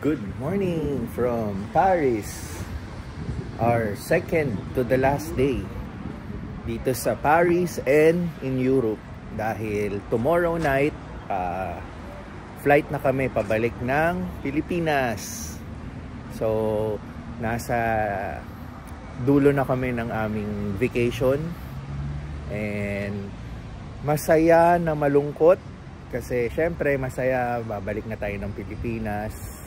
Good morning from Paris. Our second to the last day dito sa Paris and in Europe. Dahil tomorrow night, flight na kami pabalik ng Pilipinas. So, nasa dulo na kami ng aming vacation. And masaya na malungkot. Kasi syempre masaya, babalik na tayo ng Pilipinas.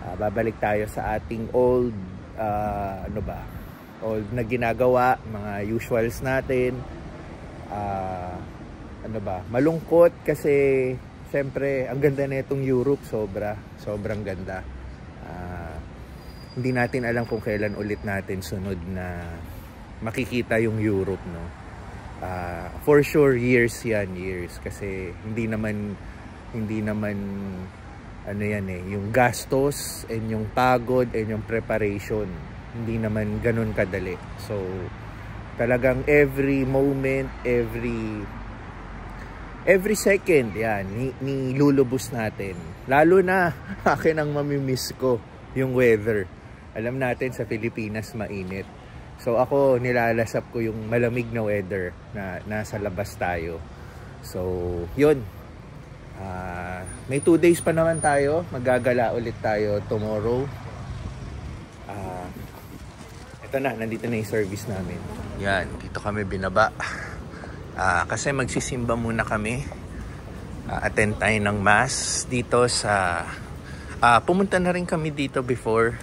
Babalik tayo sa ating old old na ginagawa, mga usuals natin. Malungkot kasi syempre ang ganda na itong Europe, sobrang ganda. Hindi natin alam kung kailan ulit natin sunod na makikita yung Europe, no? For sure years kasi hindi naman yung gastos and yung pagod and yung preparation hindi naman ganun kadali. So talagang every moment, every second yan nilulubos natin. Lalo na akin ang mamimiss ko yung weather. Alam natin sa Pilipinas mainit. So ako nilalasap ko yung malamig na weather na nasa labas tayo. So yun. May 2 days pa naman tayo. Magagala ulit tayo tomorrow. Ito na, nandito na yung service namin. Yan, dito kami binaba. Kasi magsisimba muna kami. Attend tayo ng mass dito sa... pumunta na rin kami dito before.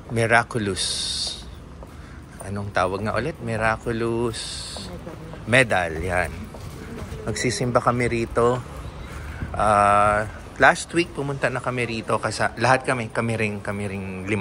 Miraculous. Anong tawag nga ulit? Miraculous Medal, yan. Magsisimba kami rito. Last week pumunta na kami rito kasi lahat kami ring 5.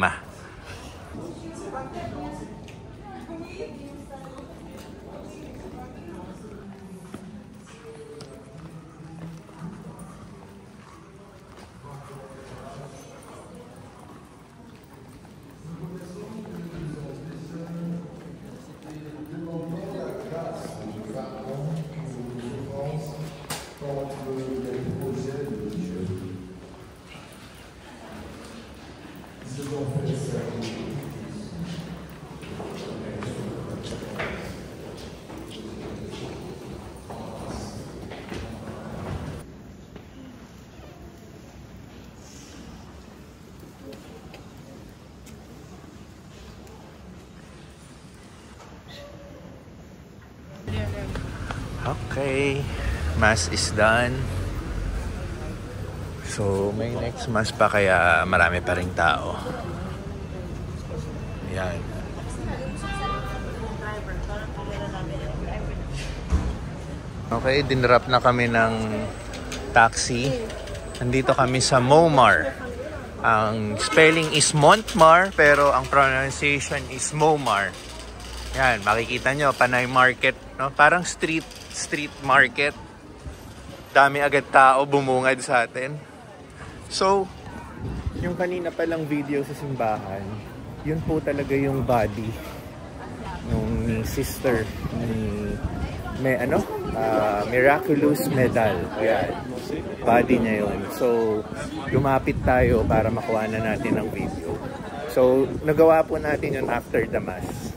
Okay, mass is done. So may next mass pa kaya marami pa ring tao. Yan. Okay, dinrap na kami ng taxi. Nandito kami sa Montmartre. Ang spelling is Montmartre pero ang pronunciation is Montmartre. Yan, makikita nyo, Panay Market, no? Parang street market. Dami agad tao bumungad sa atin. So, yung kanina palang video sa simbahan, yun po talaga yung body nung ni sister ni Miraculous Medal. Ayan, body niya yun. So, lumapit tayo para makuha na natin ang video. So, nagawa po natin yun after the mass.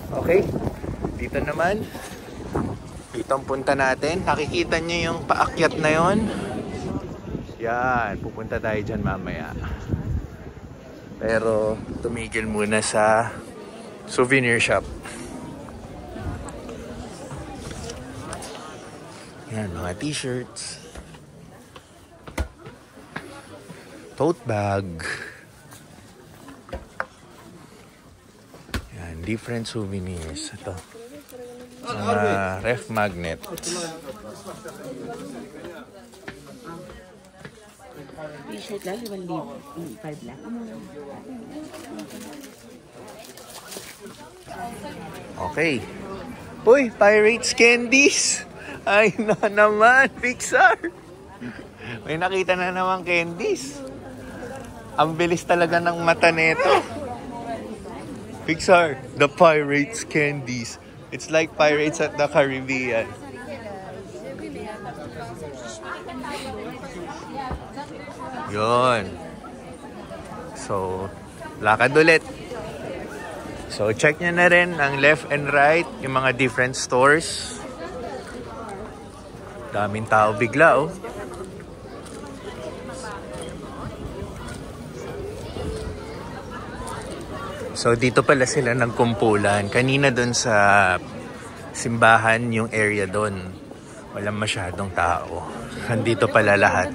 Okay, dito naman. Dito ang punta natin. Nakikita nyo yung paakyat na yon. Yan, pupunta tayo dyan mamaya. Pero tumigil muna sa souvenir shop. Yan, mga t-shirts, tote bag. Yan, different souvenirs. Ito, mga ref magnet. T-shirt lang, 5 lang. Okay. Uy, Pirates Candies! Ay na naman, Pixar! May nakita na naman candies. Ang bilis talaga ng mata nito. Pixar, the Pirates Candies. It's like Pirates at the Caribbean. Yun. So, lakad ulit. So, check nyo na rin ang left and right, yung mga different stores. Daming tao bigla, oh. So, dito pala sila nagkumpulan. Kanina doon sa simbahan, yung area doon, walang masyadong tao. Nandito pala lahat.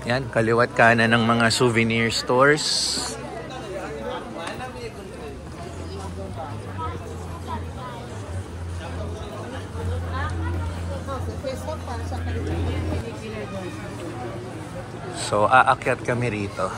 Yan, kaliwat kanan ng mga souvenir stores. So, aakyat kami rito.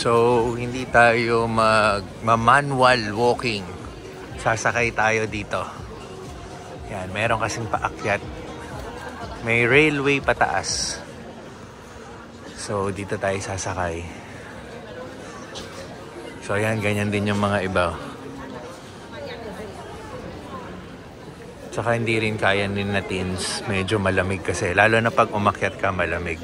So, hindi tayo manual walking. Sasakay tayo dito. Yan, meron kasing paakyat. May railway pataas. So, dito tayo sasakay. So, yan, ganyan din yung mga iba. Tsaka hindi rin kaya din na teens. Medyo malamig kasi. Lalo na pag umakyat ka, malamig.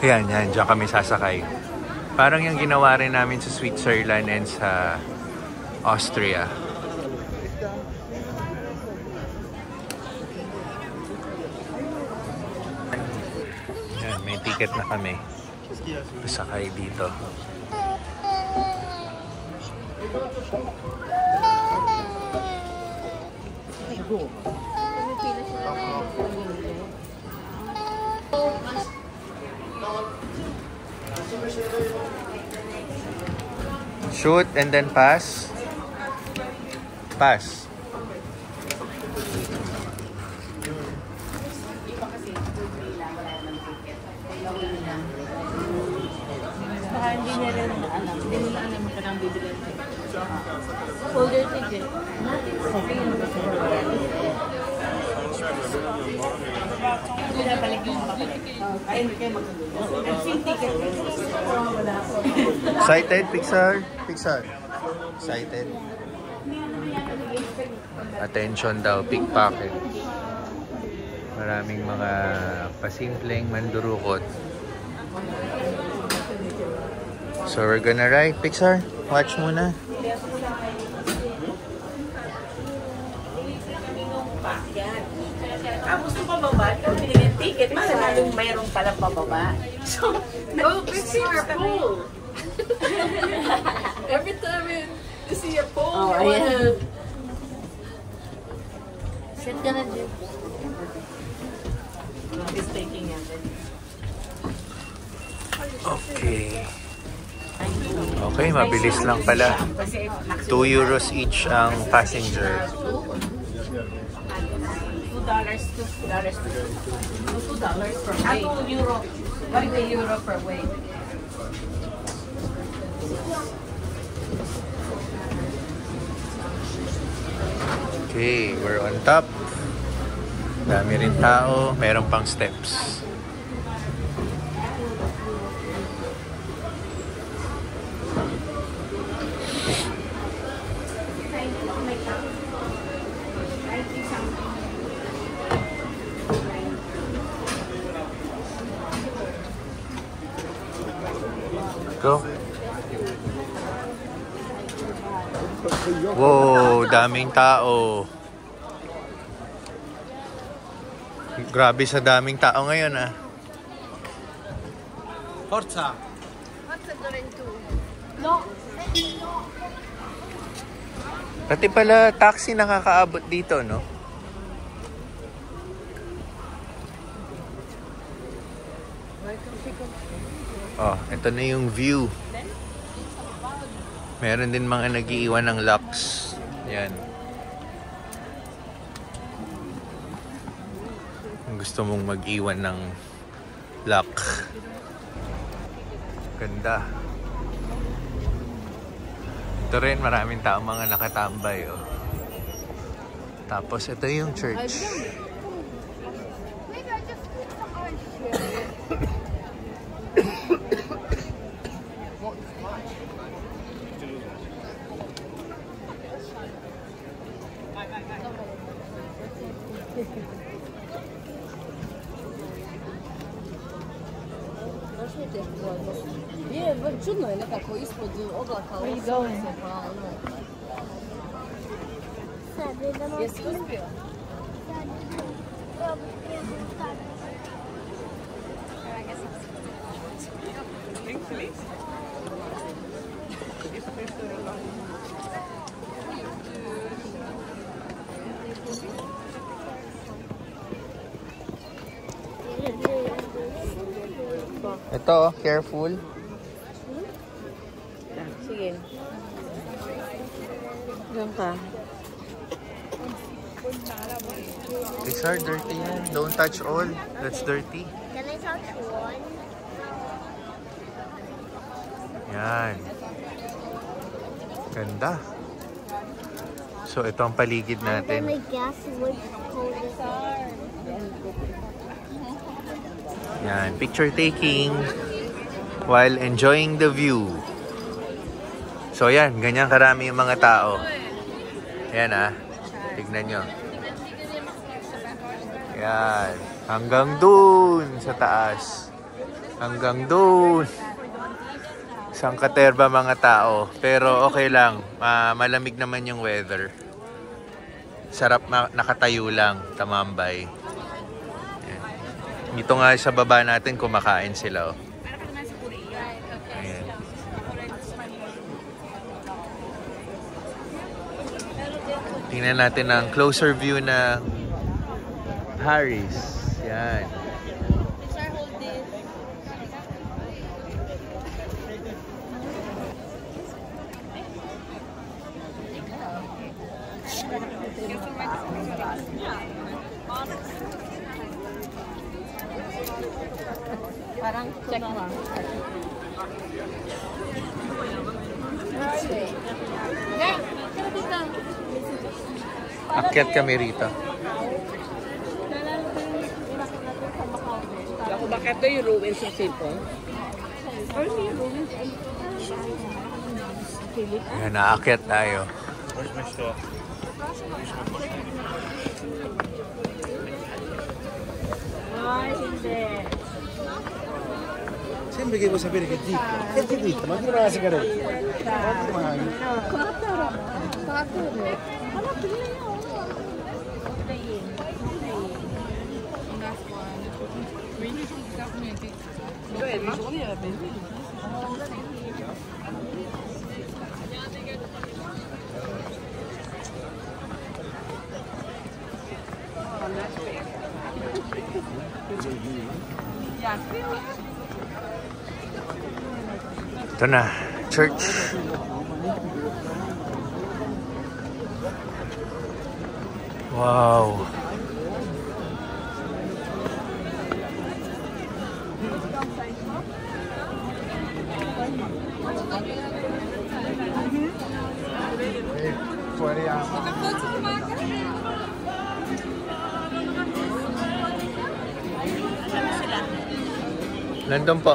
Yan, yan. Diyan kami sasakay. Parang yung ginawa rin namin sa Switzerland and sa Austria. Yan, may ticket na kami. Sasakay dito. Shoot and then pass. Pass. Baka hindi niya rin alam. Hindi nila alam ka nang bibili. Folder ticket. Pinabalik yung papalik. Ay, hindi kayo magsasabi. Yung ticket. Wala po. Excited, Pixar? Pixar. Excited. Attention daw, pickpocket. Maraming mga pasimpleng mandurukot. So we're gonna ride, Pixar. Watch muna. Gusto pa baba? Kung binili yung ticket, malamang mayroon palang pababa. So, Pixar pool. Every time you see a pool, Oh, you wanna... Sit ka na dyan. He's taking it. Okay. Okay, mabilis lang pala. 2 euros each ang passenger. $2 per way. €2 per way. Okay, we're on top. Dami rin tao, meron pang steps. Go. Wow, daming tao. Grabe sa daming tao ngayon, ah. Forza! No. Pati pala taxi nakakaabot dito, no? Oh, ito na yung view. Meron din mga nag-iiwan ng locks. Yan. Kung gusto mong mag-iwan ng lock. Ganda. Ito rin, maraming taong mga nakatambay. Oh. Tapos ito yung church. Чудно, или такой из-под облака. Where are you going? Если успел. Ito, careful. Sige. Diyan ka. These are dirty yan. Don't touch all. That's dirty. Can I touch one? Yan. Ganda. So, ito ang paligid natin. My gas would hold it. Yan. Picture taking while enjoying the view. So, yan. Ganyan karami yung mga tao. Yan, ah. Tignan nyo. Yan. Hanggang dun sa taas. Hanggang dun. Isang katerba mga tao. Pero okay lang. Malamig naman yung weather. Sarap nakatayo lang. Tamambay. Yan. Dito nga sa baba natin kumakain sila. Oh. Ayan. Tingnan natin ang closer view ng Paris. Yan. Parang check mo. Akyat kami rito. Ako, bakit ito yung ruins ng cellphone? Ayan, naakyat tayo. Sempre che vuoi sapere che dico. Che ti dico? Ma chi non ha la sigaretta? Quanto domani? Ito na, church. Wow. Fuori a... Nandun po.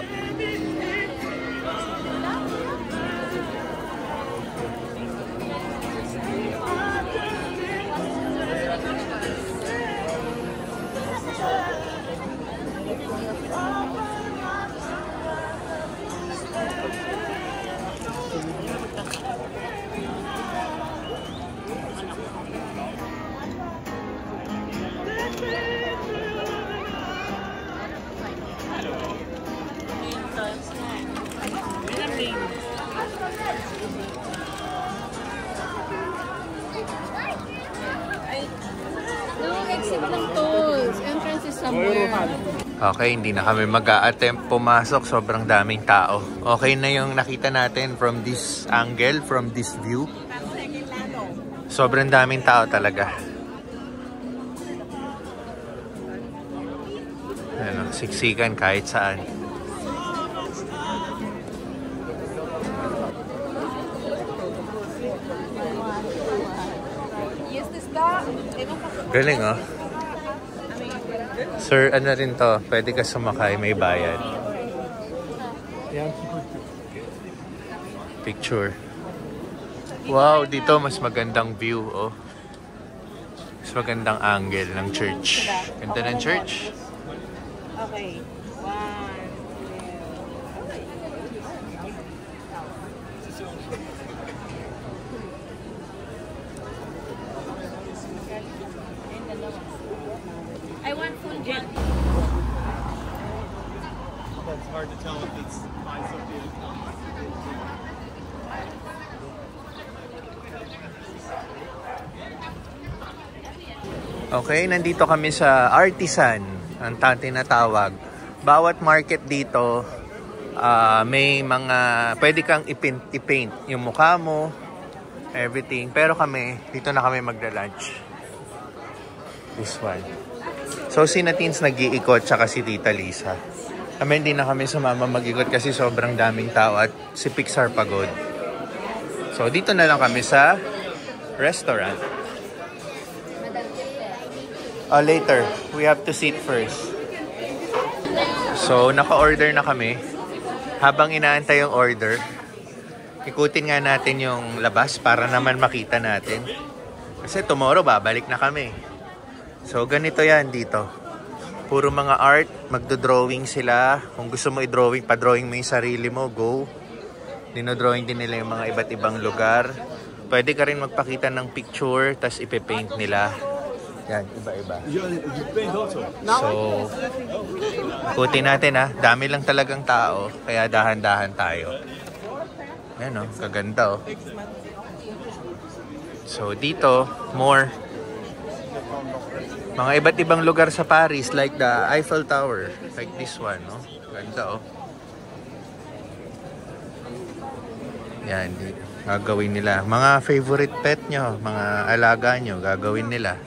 Exit lang to. Entrance is somewhere. Okay, hindi na kami mag-a-attempt pumasok. Sobrang daming tao. Okay na yung nakita natin from this angle, from this view. Sobrang daming tao talaga. Ano, siksikan kahit saan. Galing, oh. Sir, ano rin to? Pwede ka sumakay, may bayad. Picture. Wow, dito mas magandang view, oh. Mas magandang angle ng church. Ganda ng church. Okay. I want full jet. It's hard to tell if it's by Sophia. Okay, nandito kami sa Artisan, ang tinatawag. Bawat market dito, may mga pwede kang i-paint yung mukha mo, everything. Pero kami, dito na kami magla-lunch. This one. So, si Natins nag-iikot, tsaka si Tita Lisa. Kami hindi na kami sumama mag-ikot kasi sobrang daming tao at si Pixar pagod. So, dito na lang kami sa restaurant. Later. We have to sit first. So, naka-order na kami. Habang inaantay yung order, ikutin nga natin yung labas para naman makita natin. Kasi tomorrow, babalik na kami. So, ganito yan dito. Puro mga art, magdo-drawing sila. Kung gusto mo i-drawing, pa-drawing mo yung sarili mo, go. Dino-drawing din nila yung mga iba't ibang lugar. Pwede ka rin magpakita ng picture, tas ipe-paint nila. Yan, iba-iba. So, ikutin natin ha. Dami lang talagang tao, kaya dahan-dahan tayo. Yan o, kaganda o. So, dito, more. Mga iba't ibang lugar sa Paris, like the Eiffel Tower. Like this one, no? Ganda, oh. Yan, gagawin nila. Mga favorite pet nyo, mga alaga nyo, gagawin nila.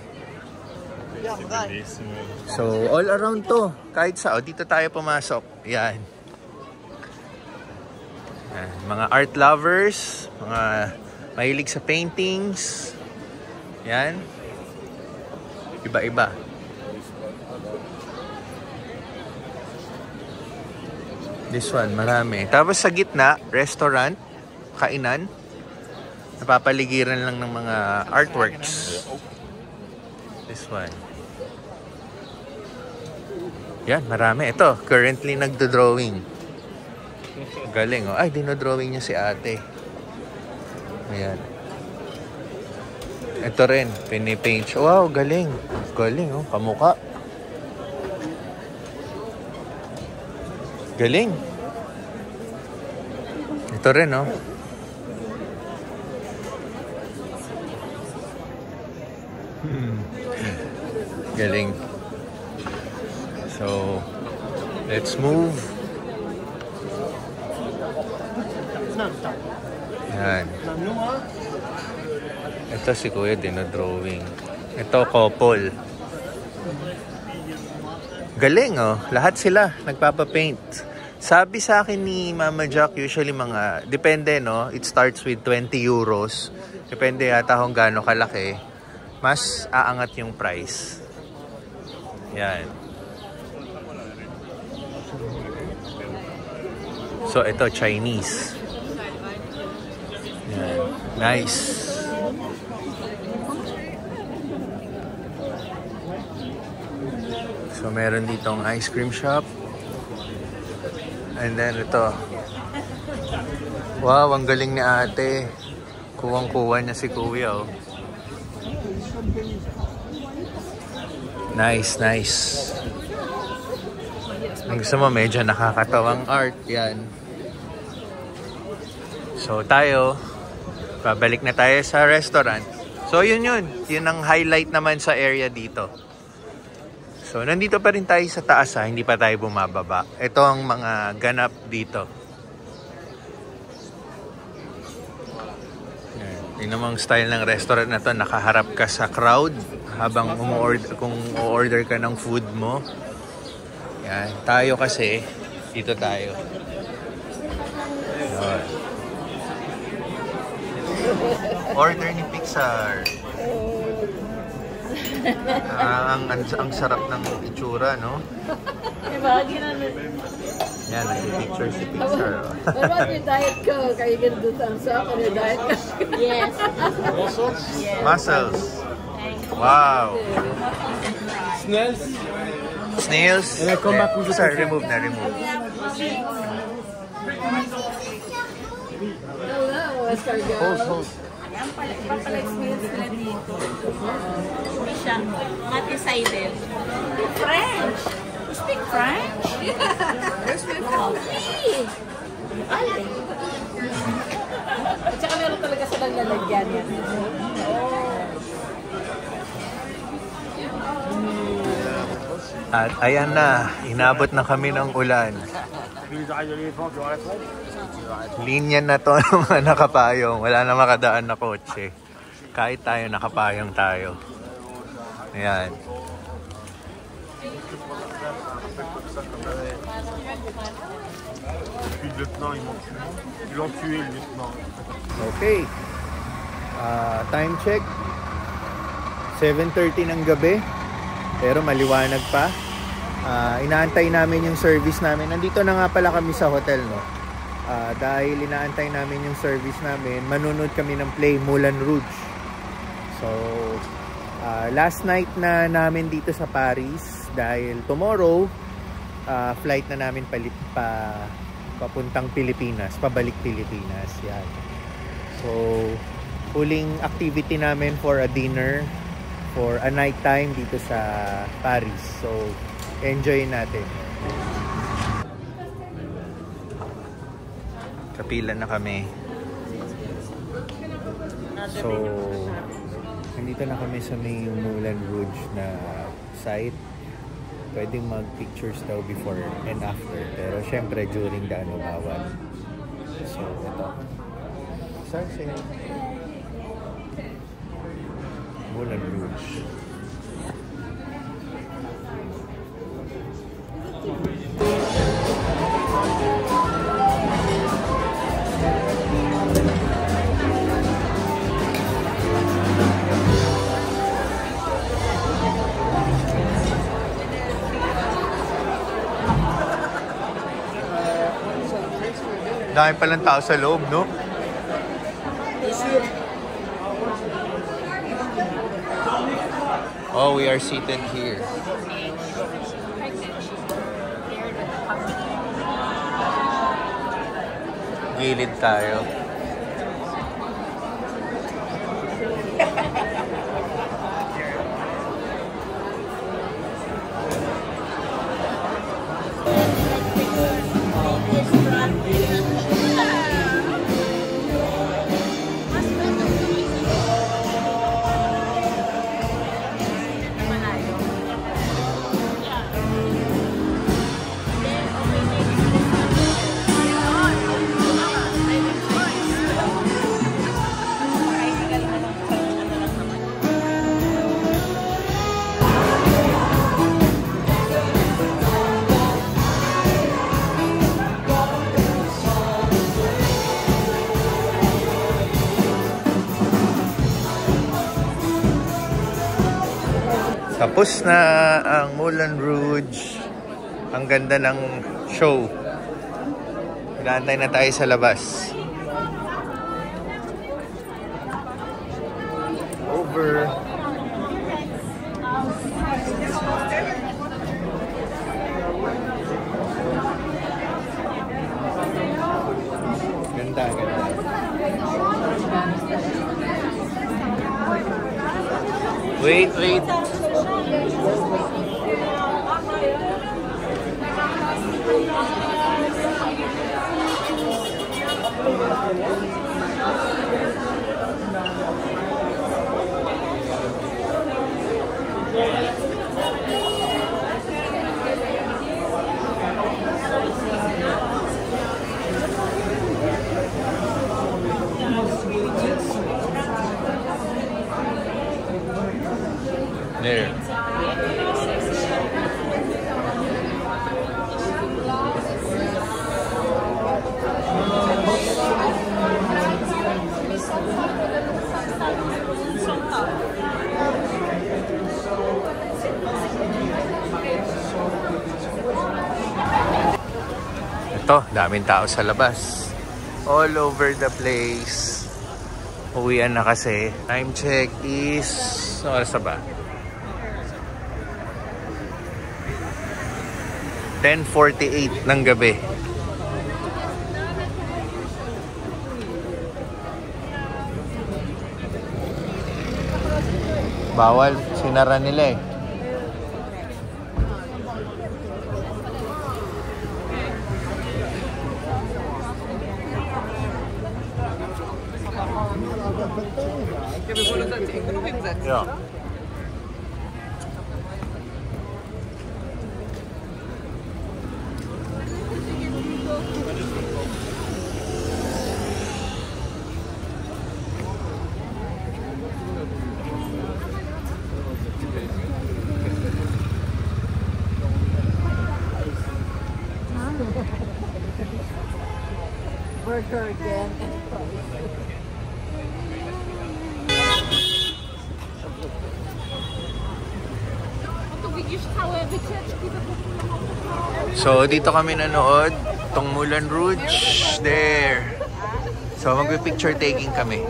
So, all around to. Kahit sa, dito tayo pumasok. Yan. Yan. Mga art lovers, mga mahilig sa paintings. Yan. Iba-iba. This one, marami. Tapos sa gitna, restaurant, kainan. Napapaligiran lang ng mga artworks. This one. Yan, marami. Ito, currently nagdo-drawing. Galing, oh. Ay, dinodrawing niya si ate. Ayan. Ito rin, pinipaint. Wow, galing. Galing, oh. Kamukha. Galing. Ito rin, oh. Galing. So, let's move. Yan. Ito si Kuya dinodrawing. Ito couple. Galing, oh. Lahat sila nagpapapaint. Sabi sa akin ni Mama Jack, usually mga, depende, no? It starts with 20 euros. Depende yata kung gaano kalaki. Mas aangat yung price. Yan. So, ito, Chinese. Yan. Nice. So, meron ditong ice cream shop. And then, ito. Wow, ang galing ni ate. Kuwang-kuwa niya si Kuya, oh. Nice, nice. Ang gusto mo, medyo nakakatawang art. Yan. So, tayo, babalik na tayo sa restaurant. So, yun. Yun ang highlight naman sa area dito. So, nandito pa rin tayo sa taas ha, hindi pa tayo bumababa. Ito ang mga ganap dito. Tingnan mo ang style ng restaurant na to, nakaharap ka sa crowd habang kung o-order ka ng food mo. Yan, tayo kasi, dito tayo. Yan. Order ni Pixar. Ang sarap ng itsura, no? Diba? Yan, nag-picture si Pixar. What about your Diet Coke? Are you gonna do thumbs up on your Diet Coke? Yes. Mussels. Wow. Snails. And I come back with Sorry, remove na, remove. Hello, escargot. Hold. Yan pala, papala-experience nila dito. Hindi siya mati-sided. French! You speak French? Where's my coffee? At saka meron talaga silang lalagyan yan. At ayan na, inabot na kami ng ulan. Linya na to ng mga nakapayong. Wala na makadaan na kotse. Kahit tayo nakapayong tayo. Ayan. Okay. Time check. 7:30 ng gabi. Pero maliwanag pa. Inaantay namin yung service namin. Nandito na nga pala kami sa hotel, no? Dahil inaantay namin yung service namin, manunod kami ng play Moulin Rouge. So, last night na namin dito sa Paris dahil tomorrow, flight na namin papuntang Pilipinas, pabalik Pilipinas. Yan. So, huling activity namin for a dinner, for a night time dito sa Paris. So, enjoy natin. Kapila na kami. So, nandito na kami sa may Moulin Rouge na site. Pwedeng mag-pictures daw before and after. Pero syempre during the bawal. So, ito. Sunset. Moulin Rouge. Dami palang tao sa loob, no? Oh, we are seated here. Gilid tayo. Tapos na ang Moulin Rouge. Ang ganda ng show. Inaantay na tayo sa labas. Over. Ganda, ganda. Wait, wait. There. Ito, daming tao sa labas. All over the place. Uwian na kasi. Time check is... Ano oras na ba? 10:48 ng gabi. Bawal. Sinara nila eh. Ja. Burger again. So, dito kami nanood. Tong Moulin Rouge. There. So, magpi-picture taking kami.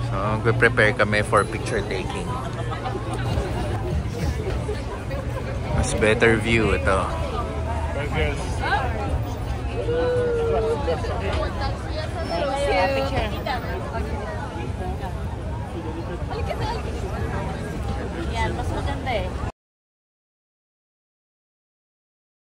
So, magpi-prepare kami for picture taking. Mas better view ito. Thank you.